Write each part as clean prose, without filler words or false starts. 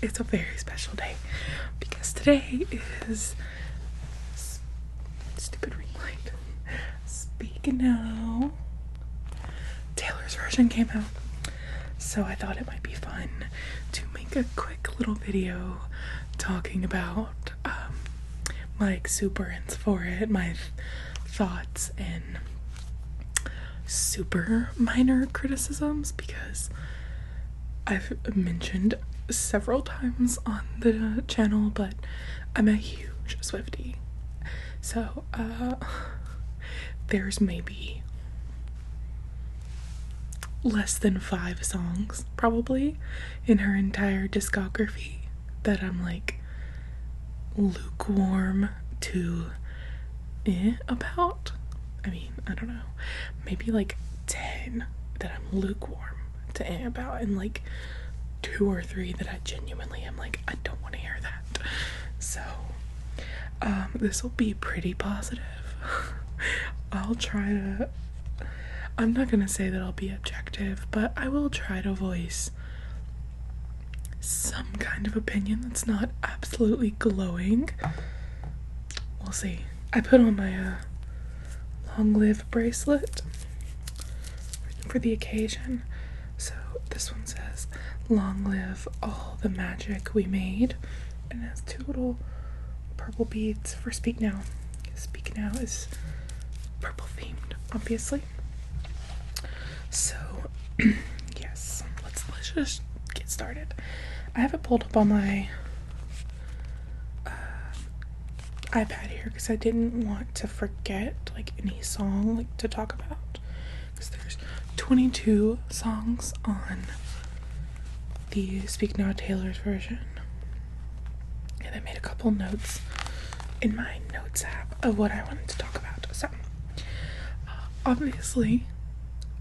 it's a very special day because today is stupid ring light. Speak Now. Taylor's version came out, so I thought it might be fun to make a quick little video talking about my exuberance for it, my thoughts, and super minor criticisms, because I've mentioned several times on the channel, but I'm a huge Swiftie. So, there's maybe less than 5 songs, probably, in her entire discography that I'm like lukewarm to about. I mean, I don't know, maybe like 10 that I'm lukewarm to about, and like 2 or 3 that I genuinely am like, I don't want to hear that. So this will be pretty positive. I'll try to, I'm not gonna say that I'll be objective, but I will try to voice some kind of opinion that's not absolutely glowing. We'll see. I put on my Long Live bracelet for the occasion. So this one says, "Long live all the magic we made," and it has 2 little purple beads for Speak Now. Speak Now is purple themed, obviously. So yes, let's just get started. I have it pulled up on my iPad here because I didn't want to forget like any song like to talk about, because there's 22 songs on the Speak Now Taylor's version, and I made a couple notes in my notes app of what I wanted to talk about. So obviously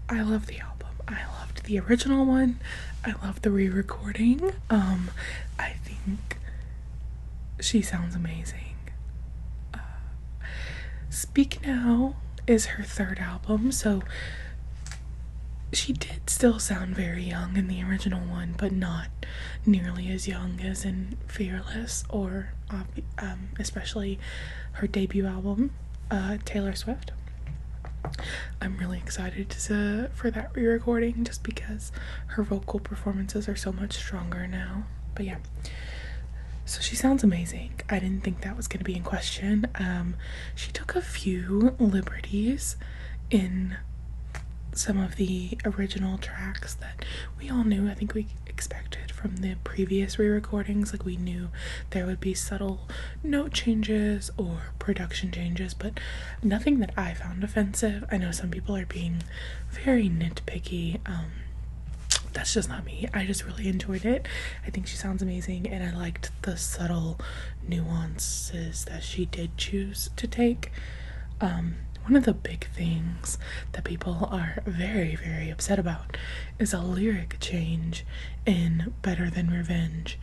I love the album. I loved the original one. I love the re-recording. I think she sounds amazing. Speak Now is her 3rd album, so she did still sound very young in the original one, but not nearly as young as in Fearless, or especially her debut album, Taylor Swift. I'm really excited for that re-recording, just because her vocal performances are so much stronger now. But yeah, so she sounds amazing. I didn't think that was going to be in question. She took a few liberties in some of the original tracks that we all knew. I think we expected from the previous re-recordings. Like, we knew there would be subtle note changes or production changes, but nothing that I found offensive. I know some people are being very nitpicky. That's just not me. I just really enjoyed it. I think she sounds amazing, and I liked the subtle nuances that she did choose to take. One of the big things that people are very, very upset about is a lyric change in Better Than Revenge.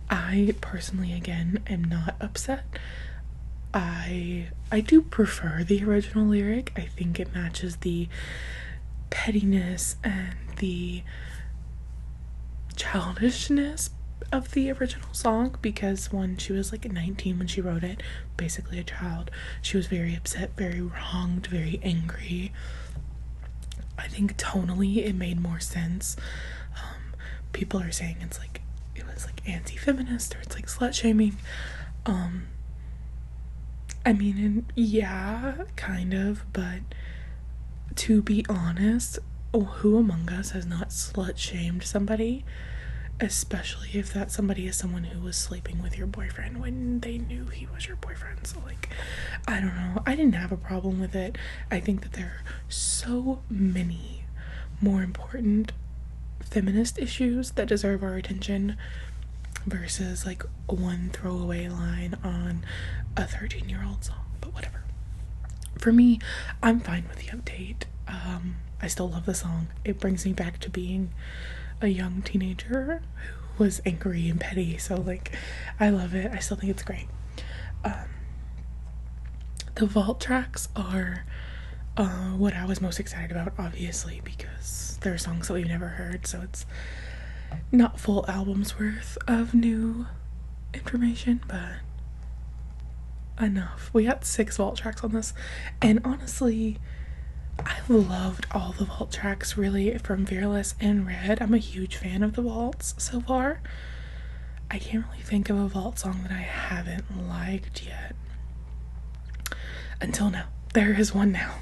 I personally, again, am not upset. I do prefer the original lyric. I think it matches the pettiness and the childishness of the original song, because when she was like 19 when she wrote it, basically a child, she was very upset, very wronged, very angry. I think tonally it made more sense. People are saying it was like anti-feminist, or it's like slut shaming. I mean, and yeah, kind of, but to be honest, who among us has not slut shamed somebody? Especially if that somebody is someone who was sleeping with your boyfriend when they knew he was your boyfriend. So like, I don't know. I didn't have a problem with it. I think that there are so many more important feminist issues that deserve our attention versus like one throwaway line on a 13-year-old song. But whatever. For me, I'm fine with the update. I still love the song. It brings me back to being a young teenager who was angry and petty. So like, I love it. I still think it's great. The vault tracks are what I was most excited about, obviously, because they're songs that we've never heard, so not full albums worth of new information, but enough. We got 6 vault tracks on this, and honestly, I loved all the vault tracks, really, from Fearless and Red. I'm a huge fan of the vaults so far. I can't really think of a vault song that I haven't liked yet. Until now. There is one now.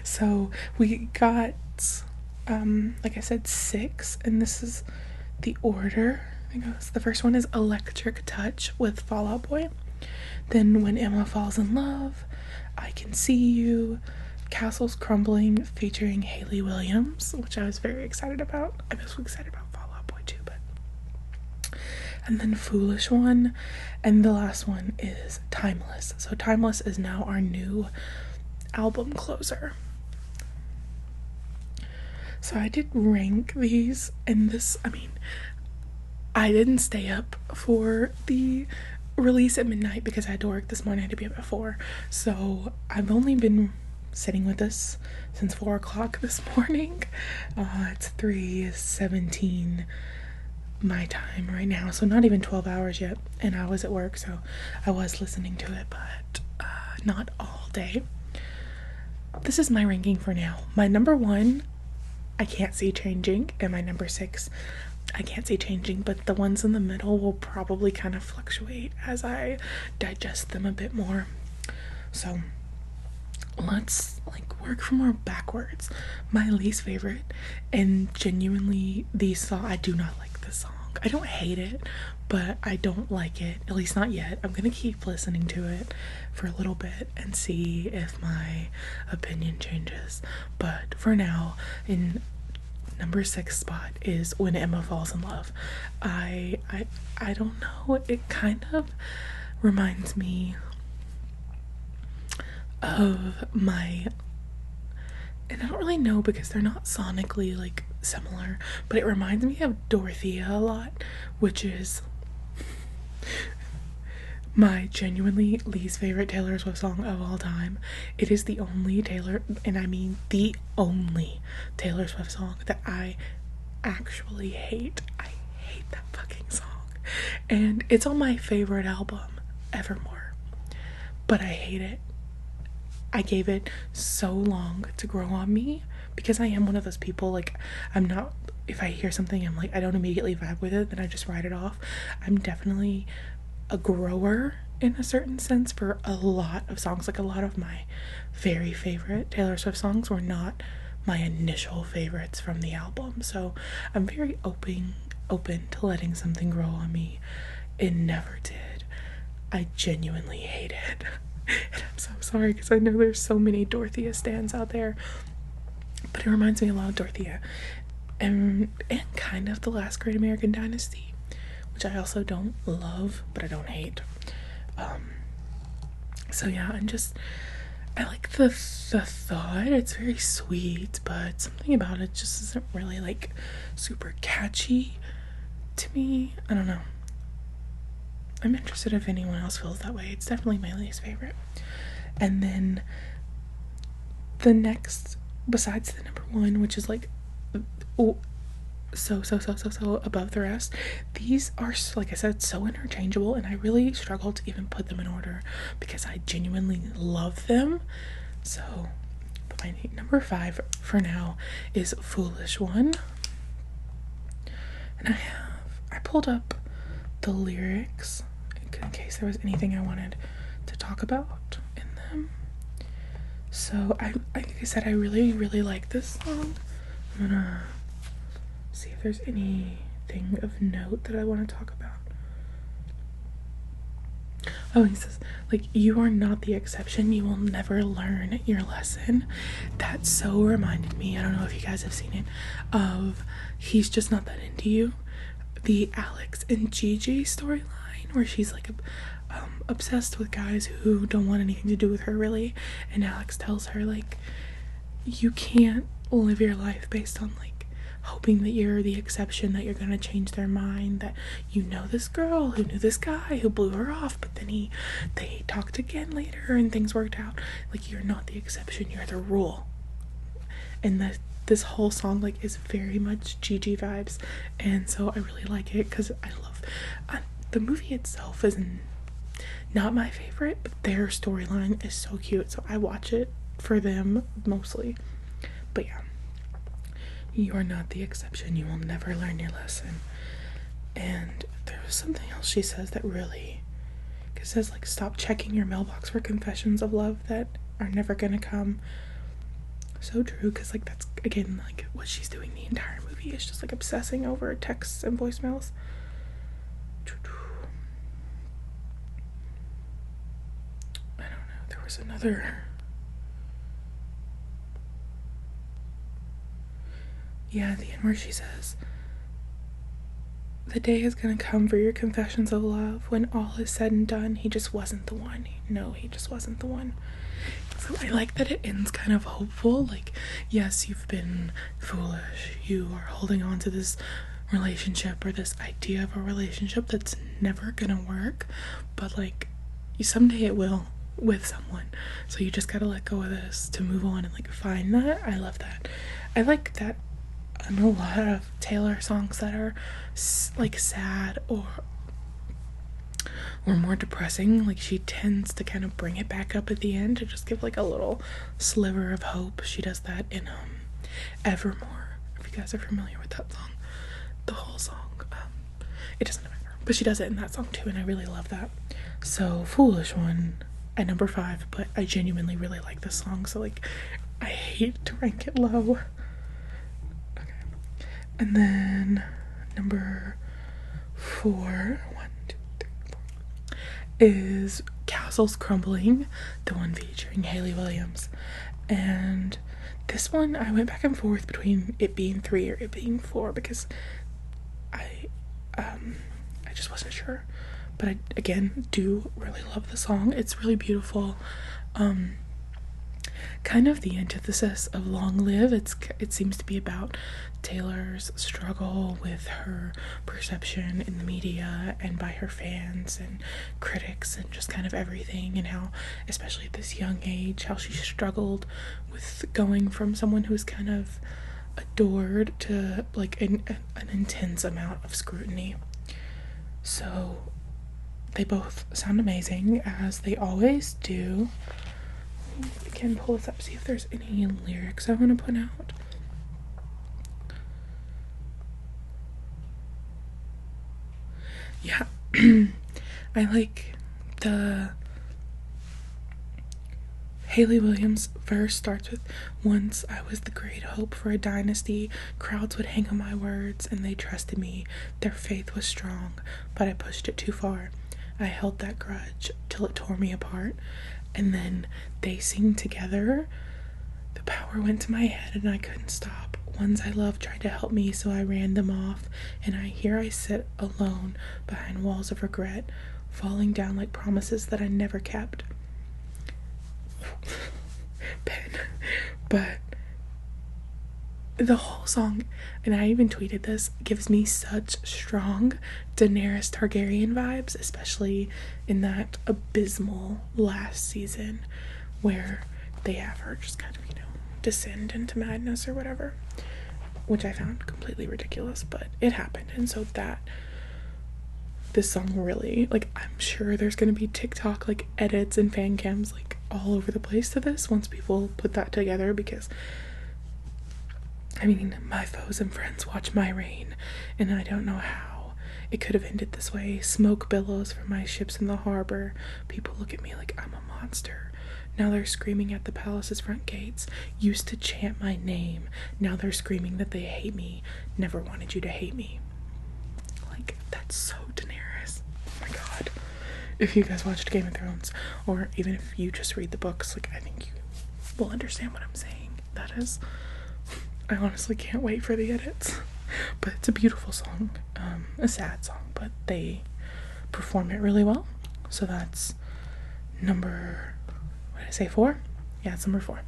So we got, like I said, 6, and this is the order. I think the first one is Electric Touch with Fall Out Boy. Then When Emma Falls in Love, I Can See You, Castles Crumbling featuring Hayley Williams, which I was very excited about. I was excited about Fall Out Boy too, but... And then Foolish One, and the last one is Timeless. So Timeless is now our new album closer. So I did rank these, and this, I mean, I didn't stay up for the release at midnight because I had to work this morning. I had to be up at 4. So I've only been sitting with this since 4 o'clock this morning. It's 3:17 my time right now, so not even 12 hours yet, and I was at work, so I was listening to it, but not all day. This is my ranking for now. My number 1 I can't see changing, and my number 6 I can't see changing, but the ones in the middle will probably kind of fluctuate as I digest them a bit more. So let's work from more backwards. My least favorite, and genuinely I do not like this song. I don't hate it, but I don't like it, at least not yet. I'm gonna keep listening to it for a little bit and see if my opinion changes. But for now, in number 6 spot is When Emma Falls in Love. I don't know, it kind of reminds me of and I don't really know because they're not sonically similar, but it reminds me of Dorothea a lot, which is my genuinely least favorite Taylor Swift song of all time. It is the only and I mean the only Taylor Swift song that I actually hate. I hate that fucking song, and it's on my favorite album, Evermore, but I hate it. I gave it so long to grow on me because I am one of those people, I'm not, if I hear something, I'm I don't immediately vibe with it, then I just write it off. I'm definitely a grower in a certain sense for a lot of songs. A lot of my very favorite Taylor Swift songs were not my initial favorites from the album, so I'm very open to letting something grow on me. It never did. I genuinely hate it. And I'm so sorry because I know there's so many Dorothea stans out there, but it reminds me a lot of Dorothea and kind of The Last Great American Dynasty, which I also don't love, but I don't hate. So yeah, I like the thought. It's very sweet, but something about it just isn't really super catchy to me. I don't know. I'm interested if anyone else feels that way. It's definitely my least favorite. And then the next, besides the number 1, which is so above the rest, these are, like I said, so interchangeable, and I really struggle to even put them in order because I genuinely love them. So, but my number 5 for now is Foolish One. And I pulled up the lyrics in case there was anything I wanted to talk about in them. So like I said, I really like this song. I'm gonna see if there's anything of note that I want to talk about. Oh, he says, you are not the exception, you will never learn your lesson. That so reminded me, I don't know if you guys have seen it, of He's Just Not That Into You, the Alex and Gigi storyline, where she's obsessed with guys who don't want anything to do with her, really, and Alex tells her you can't live your life based on hoping that you're the exception, that you're gonna change their mind, that you know this girl who knew this guy who blew her off, but then they talked again later and things worked out. You're not the exception, you're the rule. and this whole song like is very much Gigi vibes, and so I really like it because I love the movie itself is not my favorite, but their storyline is so cute, so I watch it for them mostly. But yeah, you are not the exception. You will never learn your lesson. And there was something else she says that really, it says like, stop checking your mailbox for confessions of love that are never gonna come. So true, because like that's again like what she's doing the entire movie is just like obsessing over texts and voicemails. I don't know, there was another, yeah, at the end where she says, the day is gonna come for your confessions of love. When all is said and done, he just wasn't the one. No, he just wasn't the one. So I like that it ends kind of hopeful. Like, yes, you've been foolish. You are holding on to this relationship or this idea of a relationship that's never gonna work. But like, someday it will with someone. So you just gotta let go of this to move on and like find that. I love that. I like that a lot of Taylor songs that are like sad or more depressing, like she tends to kind of bring it back up at the end to just give like a little sliver of hope. She does that in Evermore, if you guys are familiar with that song. The whole song, it doesn't matter, but she does it in that song too, and I really love that. So Foolish one at number 5, but I genuinely really like this song, so like I hate to rank it low. And then number 4, is Castles Crumbling, the one featuring Hayley Williams. And this one, I went back and forth between it being 3 or it being 4 because I just wasn't sure. But I, again, do really love the song. It's really beautiful. Kind of the antithesis of Long Live. It seems to be about Taylor's struggle with her perception in the media and by her fans and critics and just kind of everything, and how, especially at this young age, how she struggled with going from someone who's kind of adored to like an intense amount of scrutiny. So they both sound amazing, as they always do. I can pull this up, see if there's any lyrics I want to put out. Yeah, I like the Hayley Williams verse starts with, once I was the great hope for a dynasty, crowds would hang on my words and they trusted me, their faith was strong, but I pushed it too far. I held that grudge till it tore me apart. And then they sing together, the power went to my head and I couldn't stop. Ones I loved tried to help me, so I ran them off. And here I sit alone behind walls of regret, falling down like promises that I never kept. Pen. But the whole song, and I even tweeted this, gives me such strong Daenerys Targaryen vibes, especially in that abysmal last season where they have her just kind of, descend into madness or whatever, which I found completely ridiculous, but it happened. And so this song really, like, I'm sure there's gonna be TikTok like edits and fan cams like all over the place to this once people put that together, because I mean, my foes and friends watch my reign, and I don't know how it could have ended this way. Smoke billows from my ships in the harbor. People look at me like I'm a monster. Now they're screaming at the palace's front gates. Used to chant my name. Now they're screaming that they hate me. Never wanted you to hate me. Like, that's so Daenerys. Oh my god. If you guys watched Game of Thrones, or even if you just read the books, like, I think you will understand what I'm saying. That is... I honestly can't wait for the edits. But it's a beautiful song. A sad song, but they perform it really well. So that's number, what did I say, 4? Yeah, it's number 4.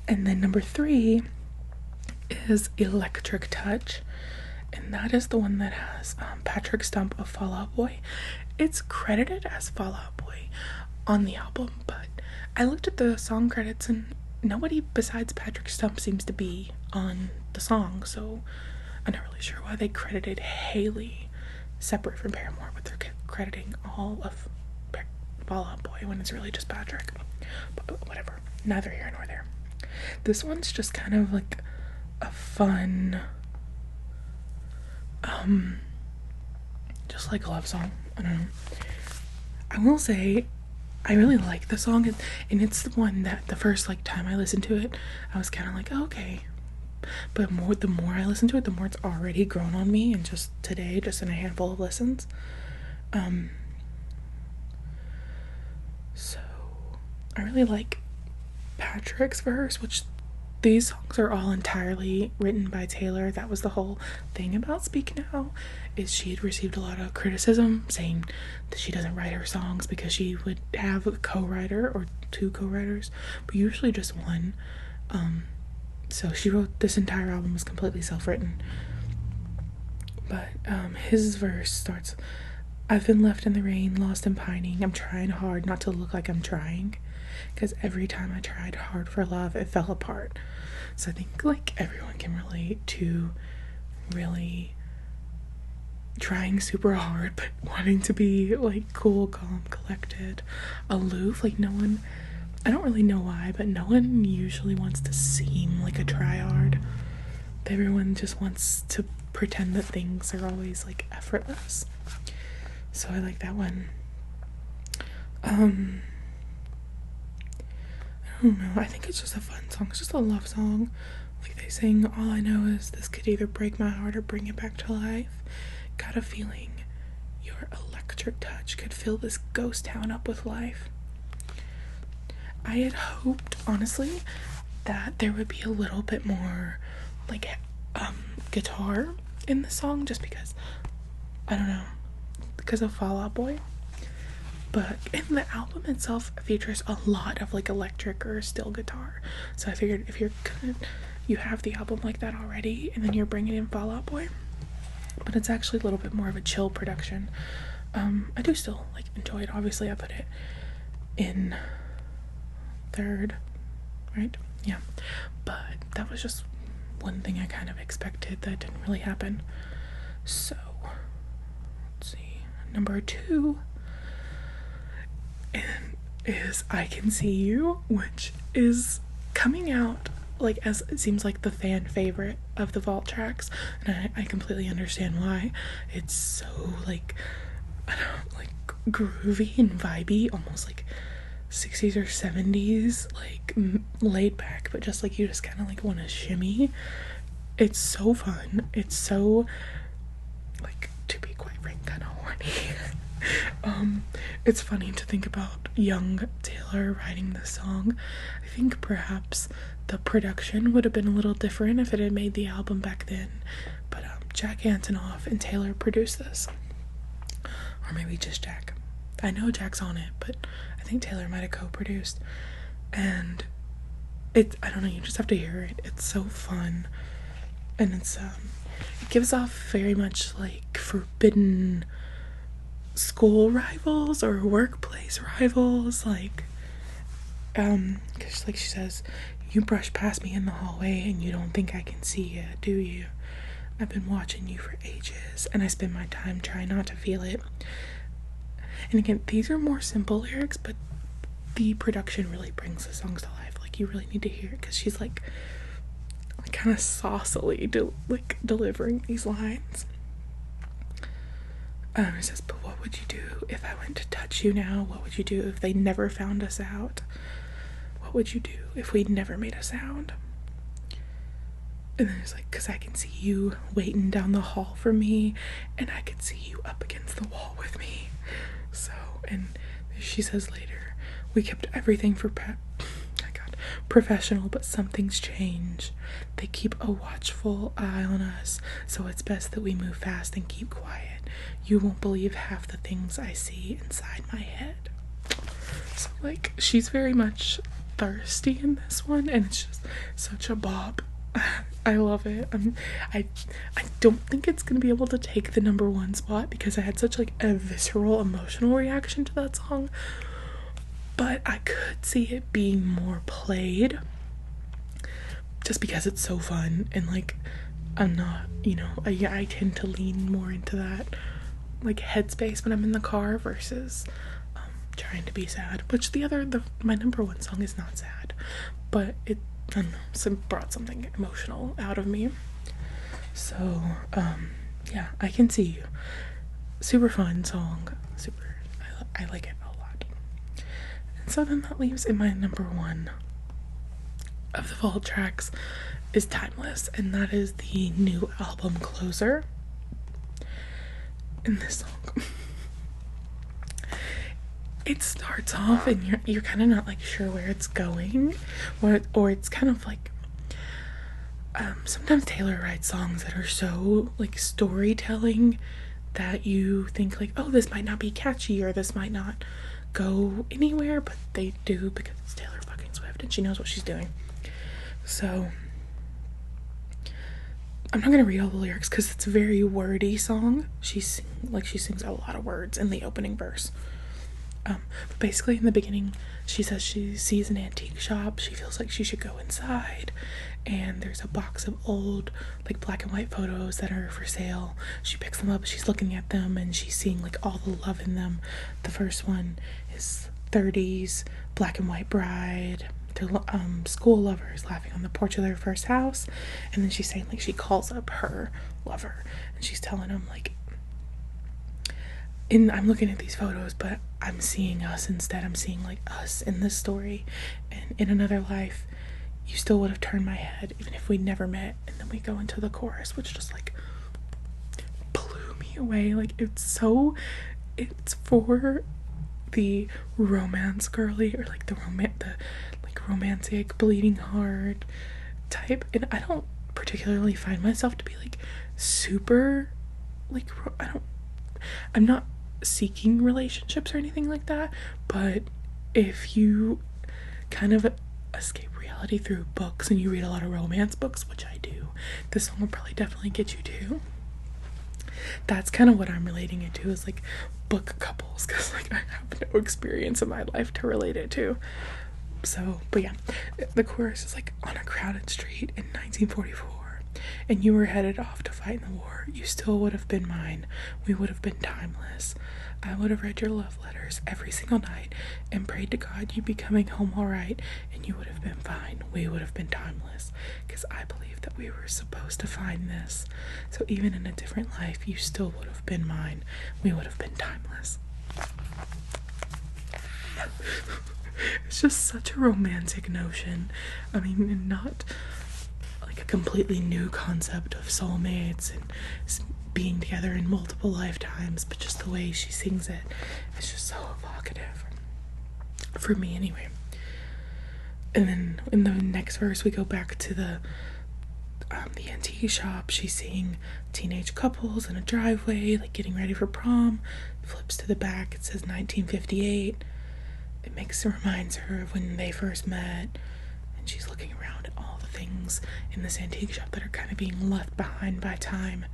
And then number 3 is Electric Touch. And that is the one that has Patrick Stump of Fall Out Boy. It's credited as Fall Out Boy on the album, but I looked at the song credits and nobody besides Patrick Stump seems to be on the song, so I'm not really sure why they credited Haley separate from Paramore, but they're crediting all of Fall Out Boy when it's really just Patrick. But whatever, neither here nor there. This one's just kind of like a fun, just like a love song. I don't know. I will say, I really like the song, and it's the one that the first like time I listened to it, I was kind of like, oh, okay. But the more I listen to it, the more it's already grown on me, and just today, just in a handful of listens. So I really like Patrick's verse, which these songs are all entirely written by Taylor. That was the whole thing about Speak Now, is she had received a lot of criticism saying that she doesn't write her songs because she would have a co-writer or two co-writers, but usually just one. So she wrote this entire album was completely self-written. But his verse starts, I've been left in the rain, lost and pining. I'm trying hard not to look like I'm trying, because every time I tried hard for love, it fell apart. So I think like everyone can relate to really trying super hard but wanting to be like cool, calm, collected, aloof. Like no one, I don't really know why, but no one usually wants to seem like a tryhard. Everyone just wants to pretend that things are always like effortless. So I like that one. I don't know, I think it's just a fun song. It's just a love song. Like they sing, all I know is this could either break my heart or bring it back to life. Got a feeling your electric touch could fill this ghost town up with life. I had hoped, honestly, that there would be a little bit more like guitar in the song, just because, I don't know, because of Fall Out Boy. But in the album itself features a lot of like electric or steel guitar, so I figured if you have the album like that already and then you're bringing in Fall Out Boy, but it's actually a little bit more of a chill production. I do still like enjoy it. Obviously I put it in third, right? Yeah, but that was just one thing I kind of expected that didn't really happen. So let's see, number 2 is I Can See You, which is coming out like as it seems like the fan favorite of the vault tracks, and I completely understand why. It's so like, I don't know, like groovy and vibey, almost like 60s or 70s, like laid back, but just like you just kind of like want to shimmy. It's so fun. It's so, like, to be quite frank, kind of horny. It's funny to think about young Taylor writing this song. I think perhaps the production would have been a little different if it had made the album back then, but Jack Antonoff and Taylor produced this, or maybe just Jack. I know Jack's on it, but I think Taylor might have co-produced, and I don't know, you just have to hear it. It's so fun, and it gives off very much like forbidden school rivals or workplace rivals, like, cause like she says, you brush past me in the hallway and you don't think I can see you, do you? I've been watching you for ages, and I spend my time trying not to feel it. And again, these are more simple lyrics, but the production really brings the songs to life. Like, you really need to hear it, because she's like kind of saucily delivering these lines. It says, but what would you do if I went to touch you now? What would you do if they never found us out? What would you do if we'd never made a sound? And then it's like, 'cause I can see you waiting down the hall for me, and I can see you up against the wall with me. So, and she says later, we kept everything for professional, but something's changed. They keep a watchful eye on us, so it's best that we move fast and keep quiet. You won't believe half the things I see inside my head. So, like, she's very much thirsty in this one, and it's just such a bop. I love it. I don't think it's gonna be able to take the number 1 spot, because I had such like a visceral emotional reaction to that song, but I could see it being more played. just because it's so fun, and like I'm not, you know, I tend to lean more into that like headspace when I'm in the car versus trying to be sad, which my number one song is not sad, but it, I don't know, brought something emotional out of me. So yeah, I can see you. Super fun song, I like it a lot. And so then that leaves in my number one of the vault tracks is Timeless, and that is the new album closer. In this song, it starts off and you're kind of not like sure where it's going, or it's kind of like sometimes Taylor writes songs that are so like storytelling that you think like, oh, this might not be catchy or this might not go anywhere, but they do because it's Taylor fucking Swift and she knows what she's doing. So I'm not gonna read all the lyrics because it's a very wordy song. She sings a lot of words in the opening verse. But basically in the beginning she says she sees an antique shop, she feels like she should go inside, and there's a box of old like black and white photos that are for sale. She picks them up, she's looking at them, and she's seeing like all the love in them. The first one is 30s black and white bride, their school lovers laughing on the porch of their first house, and then she's saying like she calls up her lover and she's telling him like, I'm looking at these photos, but I'm seeing us instead. I'm seeing like us in this story, and in another life you still would have turned my head even if we never met. And then we go into the chorus, which just like blew me away. Like it's for the romance girly, or like the romantic bleeding heart type, and I don't particularly find myself to be like super like I'm not seeking relationships or anything like that, but if you kind of escape reality through books and you read a lot of romance books, which I do, this song will probably definitely get you too. That's kind of what I'm relating it to, is like book couples, because like I have no experience in my life to relate it to. So, but yeah, the chorus is like, on a crowded street in 1944, and you were headed off to fight in the war, you still would have been mine, we would have been timeless. I would have read your love letters every single night and prayed to God you'd be coming home all right, and you would have been fine, we would have been timeless, because I believe that we were supposed to find this. So even in a different life, you still would have been mine, we would have been timeless. It's just such a romantic notion. I mean, not like a completely new concept of soulmates and being together in multiple lifetimes, but just the way she sings it is just so evocative. For me, anyway. And then in the next verse, we go back to the antique shop. She's seeing teenage couples in a driveway, like getting ready for prom. Flips to the back, it says 1958. It reminds her of when they first met, and she's looking around at all the things in this antique shop that are kind of being left behind by time.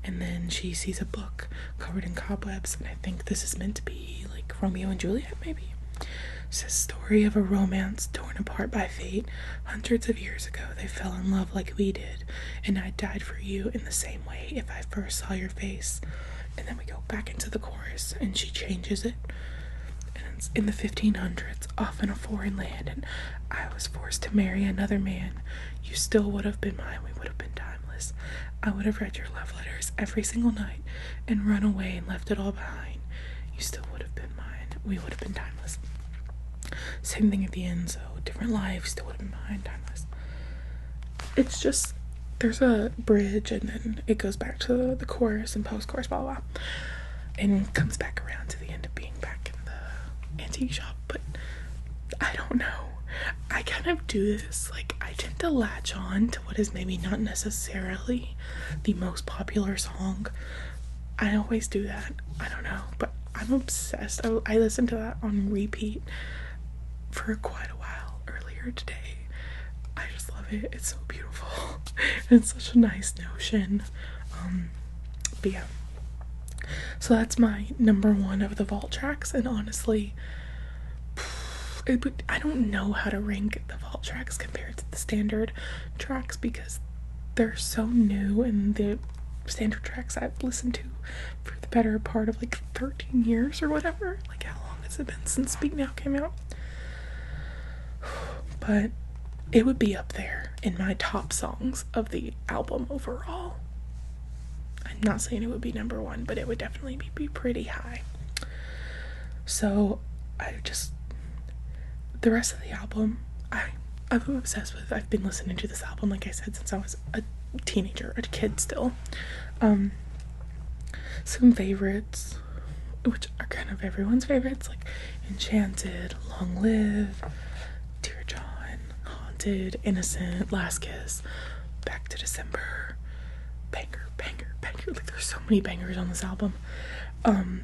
And then she sees a book covered in cobwebs, and I think this is meant to be like Romeo and Juliet, maybe. It says, story of a romance torn apart by fate. Hundreds of years ago they fell in love like we did, and I died for you in the same way if I first saw your face. And then we go back into the chorus, and she changes it. In the 1500s, off in a foreign land, and I was forced to marry another man. You still would have been mine, we would have been timeless. I would have read your love letters every single night and run away and left it all behind. You still would have been mine, we would have been timeless. Same thing at the end, so different lives, still would have been mine, timeless. It's just, there's a bridge and then it goes back to the chorus and post-chorus, blah, blah, blah. And comes back around to the end of being back in the antique shop. But I don't know, I kind of do this, like I tend to latch on to what is maybe not necessarily the most popular song. I always do that, I don't know, but I'm obsessed. I listened to that on repeat for quite a while earlier today. I just love it, it's so beautiful. It's such a nice notion. But yeah, so that's my number one of the vault tracks, and honestly, I don't know how to rank the vault tracks compared to the standard tracks because they're so new, and the standard tracks I've listened to for the better part of like 13 years or whatever. Like, how long has it been since Speak Now came out? But it would be up there in my top songs of the album overall. I'm not saying it would be number one, but it would definitely be pretty high. So the rest of the album, I'm obsessed with. I've been listening to this album, like I said, since I was a teenager, a kid still. Some favorites, which are kind of everyone's favorites, like Enchanted, Long Live, Dear John, Haunted, Innocent, Last Kiss, Back to December, banger. Like, there's so many bangers on this album. And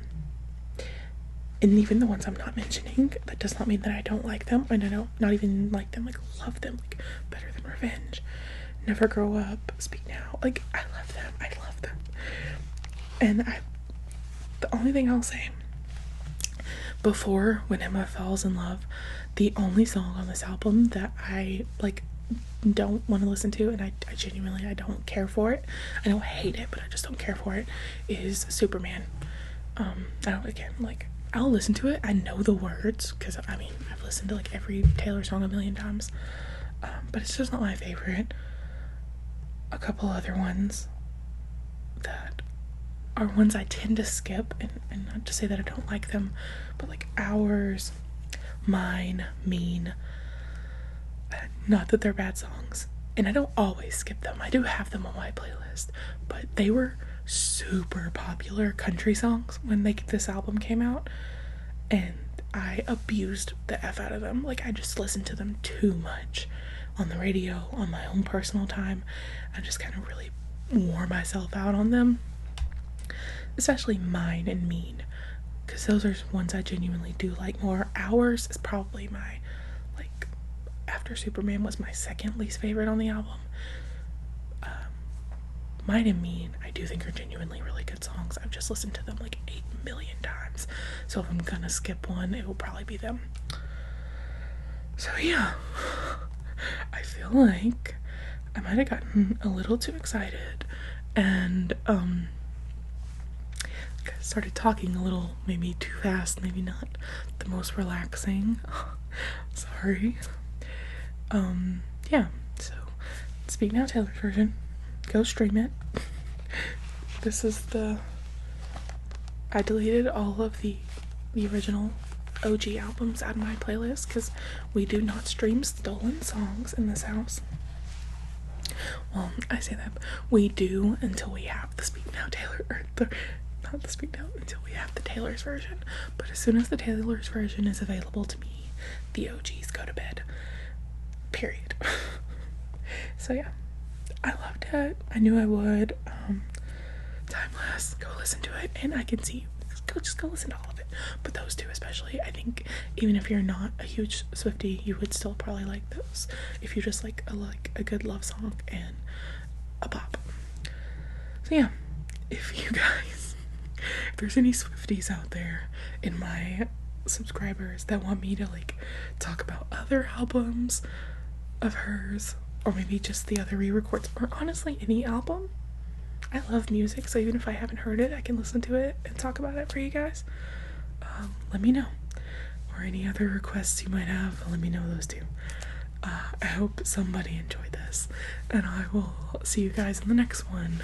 even the ones I'm not mentioning, that does not mean that I don't like them. And I don't not even like them, like love them, like Better Than Revenge, Never Grow Up, Speak Now. Like, I love them. And the only thing I'll say, before When Emma Falls in Love, the only song on this album that I like don't want to listen to, and I genuinely, I don't care for it. I don't hate it, but I just don't care for it, is Superman. I'll listen to it. I know the words, because I mean, I've listened to like every Taylor song a million times, but it's just not my favorite. A couple other ones that are ones I tend to skip, and not to say that I don't like them, but like Ours, Mine, Mean. Not that they're bad songs, and I don't always skip them. I do have them on my playlist, but they were super popular country songs when this album came out, and I abused the F out of them. Like, I just listened to them too much on the radio, on my own personal time. I just kind of really wore myself out on them, especially Mine and Mean, because those are ones I genuinely do like more. Ours is probably my, like, after Superman, was my second least favorite on the album. Mine and Mean, I do think, are genuinely really good songs. I've just listened to them like 8 million times, so if I'm gonna skip one, it will probably be them. So yeah, I feel like I might have gotten a little too excited, and started talking a little, maybe too fast, maybe not the most relaxing. Sorry. Yeah, so Speak Now Taylor's version, go stream it. This is I deleted all of the original OG albums out of my playlist, because we do not stream stolen songs in this house. Well, I say that, we do until we have the Speak Now Taylor, or not the Speak Now, until we have the Taylor's version. But as soon as the Taylor's version is available to me, the OGs go to bed. Period. So yeah, I loved it. I knew I would. Timeless. Go listen to it, and I can see you. Just go listen to all of it. But those two especially, I think, even if you're not a huge Swiftie, you would still probably like those. If you just like a good love song and a pop. So yeah, if there's any Swifties out there in my subscribers that want me to like talk about other albums of hers, or maybe just the other re-records, or honestly any album, I love music, so even if I haven't heard it, I can listen to it and talk about it for you guys. Let me know, or any other requests you might have, let me know those too. I hope somebody enjoyed this, and I will see you guys in the next one.